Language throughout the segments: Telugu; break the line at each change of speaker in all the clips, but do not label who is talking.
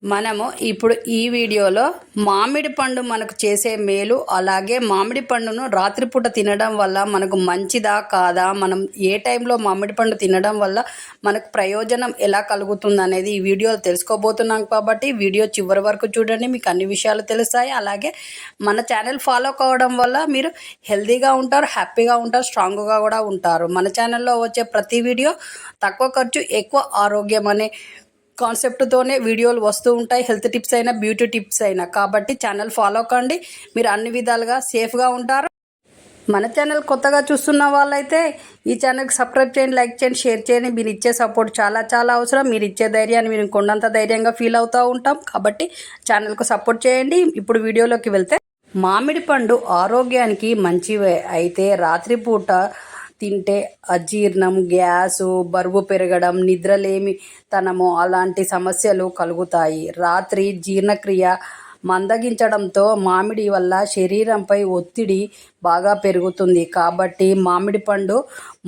మనము ఇప్పుడు ఈ వీడియోలో మామిడి పండు మనకు చేసే మేలు, అలాగే మామిడి పండును రాత్రిపూట తినడం వల్ల మనకు మంచిదా కాదా, మనం ఏ టైంలో మామిడి పండు తినడం వల్ల మనకు ప్రయోజనం ఎలా కలుగుతుంది అనేది ఈ వీడియోలో తెలుసుకోబోతున్నాం. కాబట్టి వీడియో చివరి వరకు చూడండి, మీకు అన్ని విషయాలు తెలుస్తాయి. అలాగే మన ఛానల్ ఫాలో కావడం వల్ల మీరు హెల్తీగా ఉంటారు, హ్యాపీగా ఉంటారు, స్ట్రాంగ్గా కూడా ఉంటారు. మన ఛానల్లో వచ్చే ప్రతి వీడియో తక్కువ ఖర్చు ఎక్కువ ఆరోగ్యం అనే కాన్సెప్ట్తోనే వీడియోలు వస్తూ ఉంటాయి. హెల్త్ టిప్స్ అయినా, బ్యూటీ టిప్స్ అయినా. కాబట్టి ఛానల్ ఫాలో కండి, మీరు అన్ని విధాలుగా సేఫ్గా ఉంటారు. మన ఛానల్ కొత్తగా చూస్తున్న వాళ్ళైతే ఈ ఛానల్కి సబ్స్క్రైబ్ చేయండి, లైక్ చేయండి, షేర్ చేయండి. మీరు ఇచ్చే సపోర్ట్ చాలా చాలా అవసరం. మీరు ఇచ్చే ధైర్యాన్ని మీరు కొండంత ధైర్యంగా ఫీల్ అవుతూ ఉంటాం. కాబట్టి ఛానల్కు సపోర్ట్ చేయండి. ఇప్పుడు వీడియోలోకి వెళ్తే, మామిడి పండు ఆరోగ్యానికి మంచివే. అయితే రాత్రిపూట తింటే అజీర్ణం, గ్యాసు, బరువు పెరగడం, నిద్రలేమితనము అలాంటి సమస్యలు కలుగుతాయి. రాత్రి జీర్ణక్రియ మందగించడంతో మామిడి వల్ల శరీరంపై ఒత్తిడి బాగా పెరుగుతుంది. కాబట్టి మామిడి పండు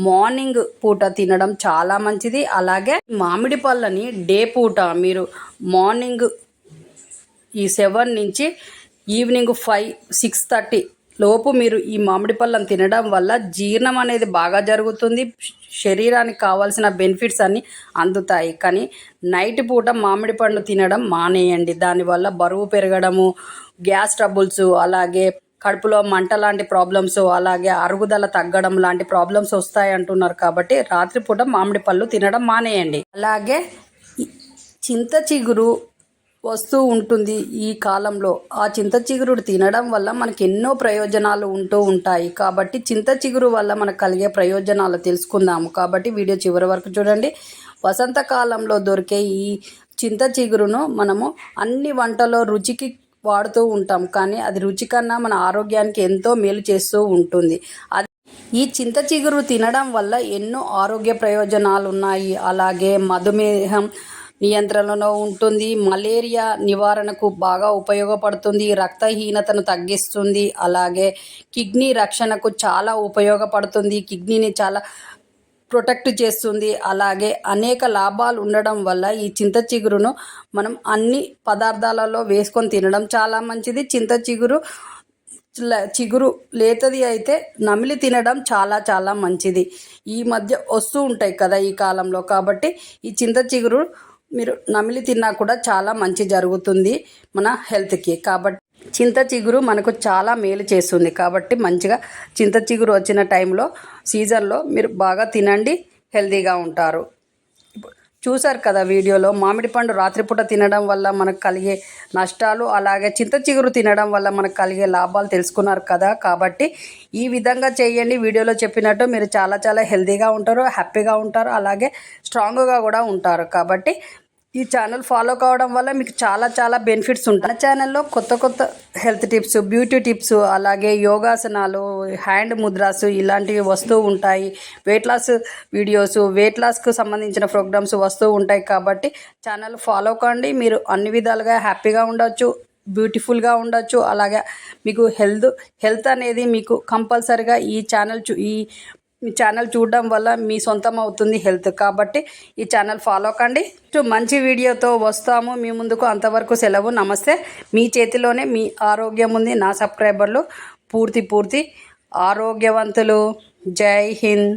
మార్నింగ్ పూట తినడం చాలా మంచిది. అలాగే మామిడి పళ్ళని డే పూట మీరు మార్నింగ్ ఈ 7 నుంచి ఈవినింగ్ 5, 6:30 లోపు మీరు ఈ మామిడి పళ్ళను తినడం వల్ల జీర్ణం అనేది బాగా జరుగుతుంది. శరీరానికి కావాల్సిన బెనిఫిట్స్ అన్నీ అందుతాయి. కానీ నైట్ పూట మామిడి పండు తినడం మానేయండి. దానివల్ల బరువు పెరగడము, గ్యాస్ ట్రబుల్స్, అలాగే కడుపులో మంట లాంటి ప్రాబ్లమ్స్, అలాగే అరుగుదల తగ్గడం లాంటి ప్రాబ్లమ్స్ వస్తాయి అంటున్నారు. కాబట్టి రాత్రిపూట మామిడి పళ్ళు తినడం మానేయండి. అలాగే చింత చిగురు వస్తూ ఉంటుంది ఈ కాలంలో. ఆ చింత చిగురు తినడం వల్ల మనకి ఎన్నో ప్రయోజనాలు ఉంటూ ఉంటాయి. కాబట్టి చింత చిగురు వల్ల మనకు కలిగే ప్రయోజనాలు తెలుసుకుందాము. కాబట్టి వీడియో చివరి వరకు చూడండి. వసంతకాలంలో దొరికే ఈ చింత చిగురును మనము అన్ని వంటలో రుచికి వాడుతూ ఉంటాం. కానీ అది రుచి కన్నా మన ఆరోగ్యానికి ఎంతో మేలు చేస్తూ ఉంటుంది. ఈ చింత చిగురు తినడం వల్ల ఎన్నో ఆరోగ్య ప్రయోజనాలు ఉన్నాయి. అలాగే మధుమేహం నియంత్రణలో ఉంటుంది, మలేరియా నివారణకు బాగా ఉపయోగపడుతుంది, రక్తహీనతను తగ్గిస్తుంది, అలాగే కిడ్నీ రక్షణకు చాలా ఉపయోగపడుతుంది, కిడ్నీని చాలా ప్రొటెక్ట్ చేస్తుంది. అలాగే అనేక లాభాలు ఉండడం వల్ల ఈ చింత చిగురును మనం అన్ని పదార్థాలలో వేసుకొని తినడం చాలా మంచిది. చింత చిగురు లేతది అయితే నమిలి తినడం చాలా చాలా మంచిది. ఈ మధ్య వస్తూ ఉంటాయి కదా ఈ కాలంలో. కాబట్టి ఈ చింత చిగురు మీరు నమిలి తిన్నా కూడా చాలా మంచి జరుగుతుంది మన హెల్త్కి. కాబట్టి చింత చిగురు మనకు చాలా మేలు చేస్తుంది. కాబట్టి మంచిగా చింత చిగురు వచ్చిన టైంలో, సీజన్లో మీరు బాగా తినండి, హెల్తీగా ఉంటారు. చూసారు కదా వీడియోలో, మామిడి పండు రాత్రిపూట తినడం వల్ల మనకు కలిగే నష్టాలు, అలాగే చింత చిగురు తినడం వల్ల మనకు కలిగే లాభాలు తెలుసుకున్నారు కదా. కాబట్టి ఈ విధంగా చేయండి. వీడియోలో చెప్పినట్టు మీరు చాలా చాలా హెల్తీగా ఉంటారు, హ్యాపీగా ఉంటారు, అలాగే స్ట్రాంగ్గా కూడా ఉంటారు. కాబట్టి ఈ ఛానల్ ఫాలో కావడం వల్ల మీకు చాలా చాలా బెనిఫిట్స్ ఉంటాయి. మన ఛానల్లో కొత్త కొత్త హెల్త్ టిప్స్, బ్యూటీ టిప్స్, అలాగే యోగాసనాలు, హ్యాండ్ ముద్రాస్ ఇలాంటివి వస్తూ ఉంటాయి. వెయిట్ లాస్ వీడియోస్, వెయిట్ లాస్కు సంబంధించిన ప్రోగ్రామ్స్ వస్తూ ఉంటాయి. కాబట్టి ఛానల్ ఫాలో కండి, మీరు అన్ని విధాలుగా హ్యాపీగా ఉండొచ్చు, బ్యూటిఫుల్గా ఉండొచ్చు. అలాగే మీకు హెల్త్ అనేది మీకు కంపల్సరిగా ఈ ఛానల్ చూడడం వల్ల మీ సొంతం అవుతుంది హెల్త్. కాబట్టి ఈ ఛానల్ ఫాలో కండి. మంచి వీడియోతో వస్తాము మీ ముందుకు. అంతవరకు సెలవు, నమస్తే. మీ చేతిలోనే మీ ఆరోగ్యం ఉంది. నా సబ్స్క్రైబర్లు పూర్తి ఆరోగ్యవంతులు. జై హింద్.